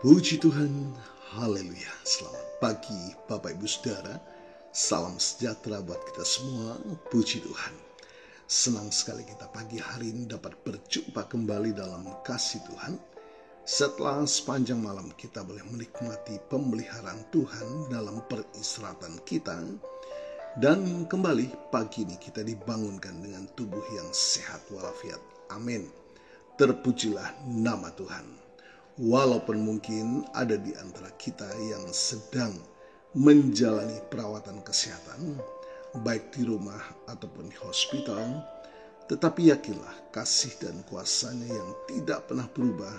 Puji Tuhan, haleluya. Selamat pagi Bapak Ibu Saudara. Salam sejahtera buat kita semua. Puji Tuhan. Senang sekali kita pagi hari ini dapat berjumpa kembali dalam kasih Tuhan. Setelah sepanjang malam kita boleh menikmati pemeliharaan Tuhan dalam peristirahatan kita. Dan kembali pagi ini kita dibangunkan dengan tubuh yang sehat walafiat. Amin. Terpujilah nama Tuhan. Walaupun mungkin ada di antara kita yang sedang menjalani perawatan kesehatan, baik di rumah ataupun di hospital, tetapi yakinlah kasih dan kuasa-Nya yang tidak pernah berubah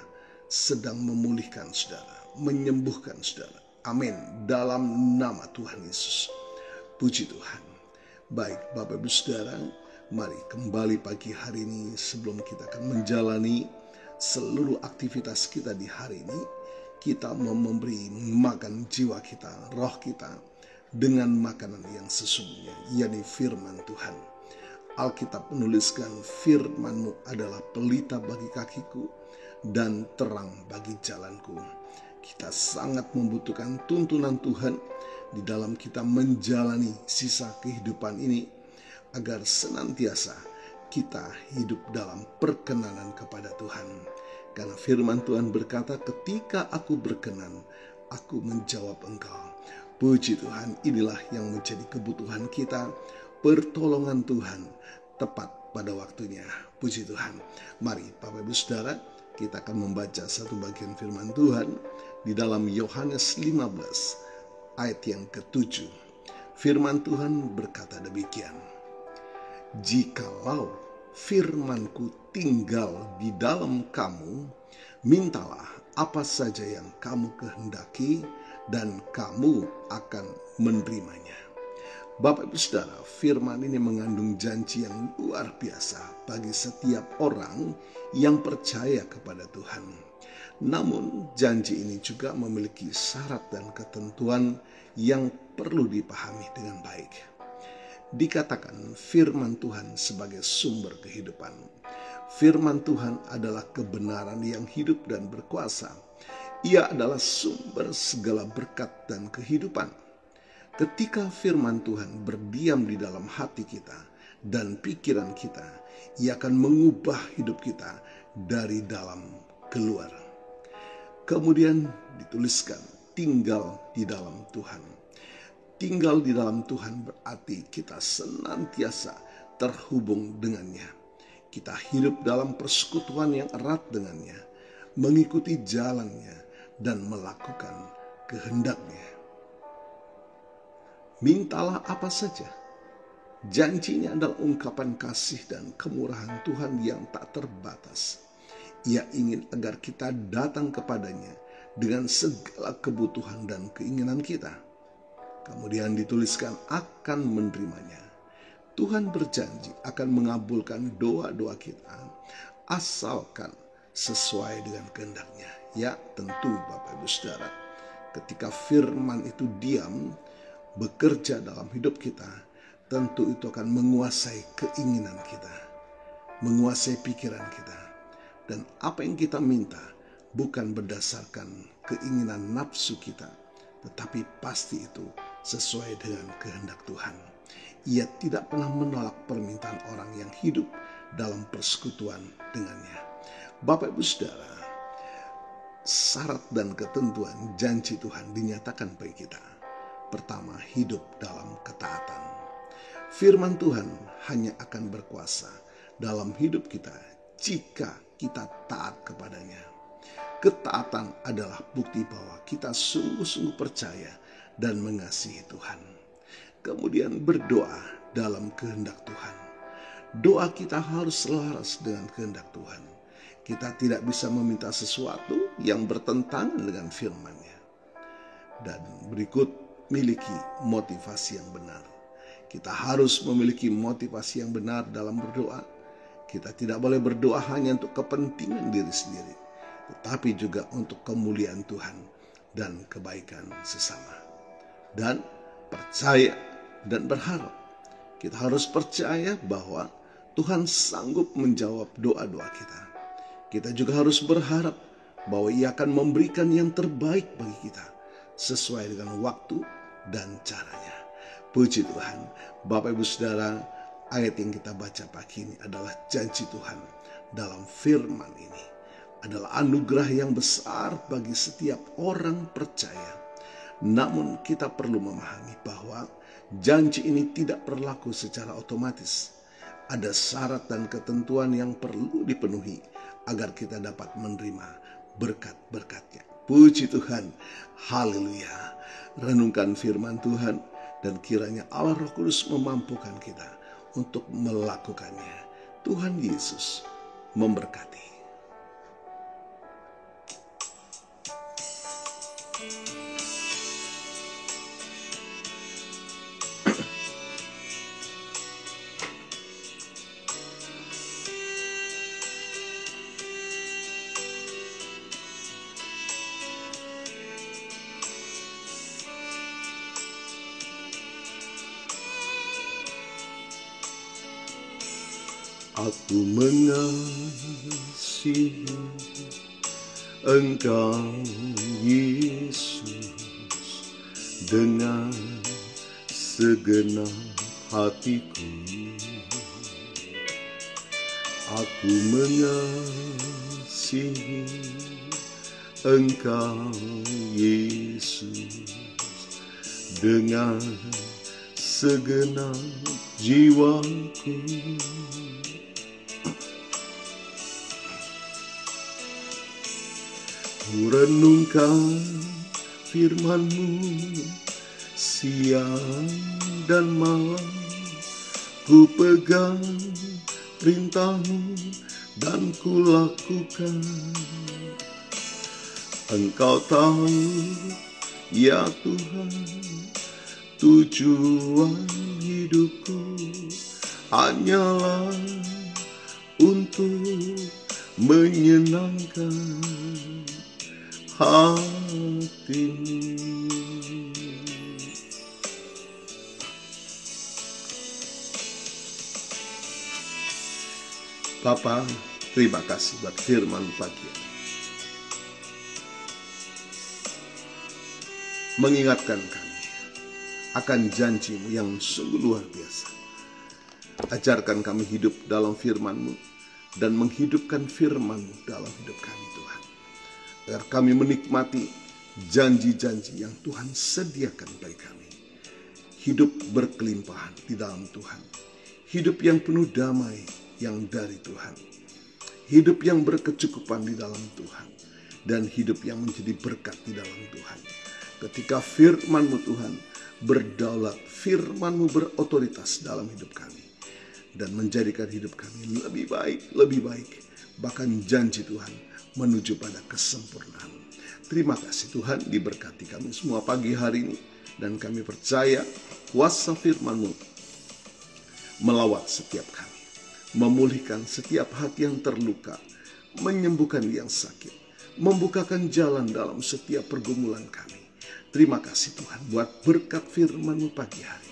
sedang memulihkan saudara, menyembuhkan saudara. Amin. Dalam nama Tuhan Yesus. Puji Tuhan. Baik Bapak Ibu Saudara, mari kembali pagi hari ini sebelum kita akan menjalani seluruh aktivitas kita di hari ini, kita mau memberi makan jiwa kita, roh kita dengan makanan yang sesungguhnya, yakni firman Tuhan. Alkitab menuliskan, firman-Mu adalah pelita bagi kakiku dan terang bagi jalanku. Kita sangat membutuhkan tuntunan Tuhan di dalam kita menjalani sisa kehidupan ini, agar senantiasa kita hidup dalam perkenanan kepada Tuhan. Karena firman Tuhan berkata, ketika aku berkenan, aku menjawab engkau. Puji Tuhan, inilah yang menjadi kebutuhan kita, pertolongan Tuhan tepat pada waktunya. Puji Tuhan. Mari Bapak Ibu Saudara, kita akan membaca satu bagian firman Tuhan di dalam Yohanes 15 ayat yang ke-7. Firman Tuhan berkata demikian. Jikalau firman-Ku tinggal di dalam kamu, mintalah apa saja yang kamu kehendaki dan kamu akan menerimanya. Bapak Ibu Saudara, firman ini mengandung janji yang luar biasa bagi setiap orang yang percaya kepada Tuhan. Namun janji ini juga memiliki syarat dan ketentuan yang perlu dipahami dengan baik. Dikatakan firman Tuhan sebagai sumber kehidupan. Firman Tuhan adalah kebenaran yang hidup dan berkuasa. Ia adalah sumber segala berkat dan kehidupan. Ketika firman Tuhan berdiam di dalam hati kita dan pikiran kita, ia akan mengubah hidup kita dari dalam keluar. Kemudian dituliskan, tinggal di dalam Tuhan. Tinggal di dalam Tuhan berarti kita senantiasa terhubung dengannya. Kita hidup dalam persekutuan yang erat dengannya, mengikuti jalannya dan melakukan kehendaknya. Mintalah apa saja. Janjinya adalah ungkapan kasih dan kemurahan Tuhan yang tak terbatas. Ia ingin agar kita datang kepadanya dengan segala kebutuhan dan keinginan kita. Kemudian dituliskan akan menerimanya. Tuhan berjanji akan mengabulkan doa-doa kita asalkan sesuai dengan kehendak-Nya. Ya, tentu Bapak Ibu Saudara, ketika firman itu diam bekerja dalam hidup kita, tentu itu akan menguasai keinginan kita, menguasai pikiran kita. Dan apa yang kita minta bukan berdasarkan keinginan nafsu kita, tetapi pasti itu sesuai dengan kehendak Tuhan. Ia tidak pernah menolak permintaan orang yang hidup dalam persekutuan dengannya. Bapak Ibu Saudara, syarat dan ketentuan janji Tuhan dinyatakan bagi kita. Pertama, hidup dalam ketaatan. Firman Tuhan hanya akan berkuasa dalam hidup kita jika kita taat kepadanya. Ketaatan adalah bukti bahwa kita sungguh-sungguh percaya dan mengasihi Tuhan. Kemudian berdoa dalam kehendak Tuhan. Doa kita harus selaras dengan kehendak Tuhan. Kita tidak bisa meminta sesuatu yang bertentangan dengan firman-Nya. Dan berikut, miliki motivasi yang benar. Kita harus memiliki motivasi yang benar dalam berdoa. Kita tidak boleh berdoa hanya untuk kepentingan diri sendiri, tetapi juga untuk kemuliaan Tuhan dan kebaikan sesama. Dan percaya dan berharap. Kita harus percaya bahwa Tuhan sanggup menjawab doa-doa kita. Kita juga harus berharap bahwa Ia akan memberikan yang terbaik bagi kita sesuai dengan waktu dan caranya. Puji Tuhan. Bapak Ibu Saudara, ayat yang kita baca pagi ini adalah janji Tuhan dalam firman ini. Adalah anugerah yang besar bagi setiap orang percaya. Namun kita perlu memahami bahwa janji ini tidak berlaku secara otomatis. Ada syarat dan ketentuan yang perlu dipenuhi agar kita dapat menerima berkat-berkat-Nya. Puji Tuhan. Haleluya. Renungkan firman Tuhan dan kiranya Allah Roh Kudus memampukan kita untuk melakukannya. Tuhan Yesus memberkati. Aku mengasihi Engkau Yesus dengan segenap hatiku. Aku mengasihi Engkau Yesus dengan segenap jiwaku. Ku renungkan firman-Mu siang dan malam, ku pegang perintah-Mu dan ku lakukan. Engkau tahu, ya Tuhan, tujuan hidupku hanyalah untuk menyenangkan hati-Mu. Bapa, terima kasih buat firman pagi ini. Mengingatkan kami akan janji-Mu yang sungguh luar biasa. Ajarkan kami hidup dalam firman-Mu dan menghidupkan firman-Mu dalam hidup kami, Tuhan. Agar kami menikmati janji-janji yang Tuhan sediakan bagi kami. Hidup berkelimpahan di dalam Tuhan. Hidup yang penuh damai yang dari Tuhan. Hidup yang berkecukupan di dalam Tuhan. Dan hidup yang menjadi berkat di dalam Tuhan. Ketika firman-Mu Tuhan berdaulat, firman-Mu berotoritas dalam hidup kami. Dan menjadikan hidup kami lebih baik. Bahkan janji Tuhan menuju pada kesempurnaan. Terima kasih Tuhan, diberkati kami semua pagi hari ini. Dan kami percaya kuasa firman-Mu melawat setiap kami. Memulihkan setiap hati yang terluka. Menyembuhkan yang sakit. Membukakan jalan dalam setiap pergumulan kami. Terima kasih Tuhan buat berkat firman-Mu pagi hari.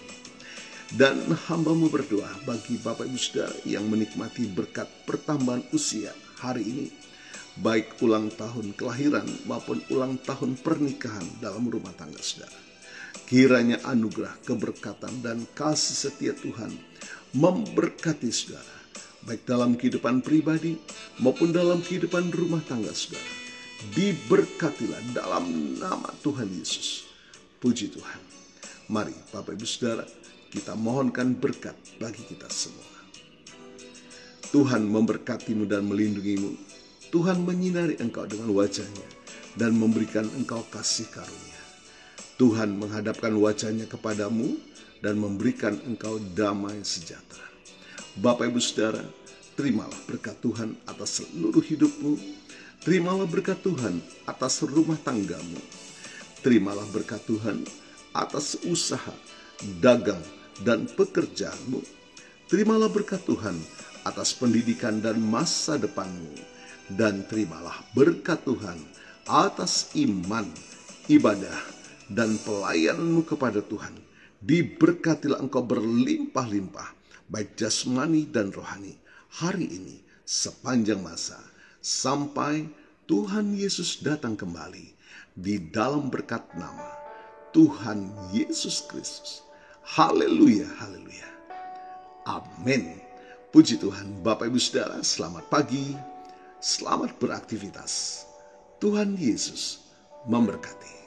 Dan hamba-Mu berdoa bagi Bapak Ibu Saudara yang menikmati berkat pertambahan usia hari ini. Baik ulang tahun kelahiran maupun ulang tahun pernikahan dalam rumah tangga saudara. Kiranya anugerah, keberkatan, dan kasih setia Tuhan memberkati saudara. Baik dalam kehidupan pribadi maupun dalam kehidupan rumah tangga saudara. Diberkatilah dalam nama Tuhan Yesus. Puji Tuhan. Mari Bapak Ibu Saudara, kita mohonkan berkat bagi kita semua. Tuhan memberkati-Mu dan melindungi-Mu. Tuhan menyinari engkau dengan wajah-Nya dan memberikan engkau kasih karunia. Tuhan menghadapkan wajah-Nya kepadamu dan memberikan engkau damai sejahtera. Bapak Ibu Saudara, terimalah berkat Tuhan atas seluruh hidupmu. Terimalah berkat Tuhan atas rumah tanggamu. Terimalah berkat Tuhan atas usaha, dagang, dan pekerjaanmu. Terimalah berkat Tuhan atas pendidikan dan masa depanmu. Dan terimalah berkat Tuhan atas iman, ibadah, dan pelayananmu kepada Tuhan. Diberkatilah engkau berlimpah-limpah, baik jasmani dan rohani, hari ini sepanjang masa, sampai Tuhan Yesus datang kembali di dalam berkat nama Tuhan Yesus Kristus. Haleluya, haleluya. Amin. Puji Tuhan. Bapak Ibu Saudara, selamat pagi. Selamat beraktivitas. Tuhan Yesus memberkati.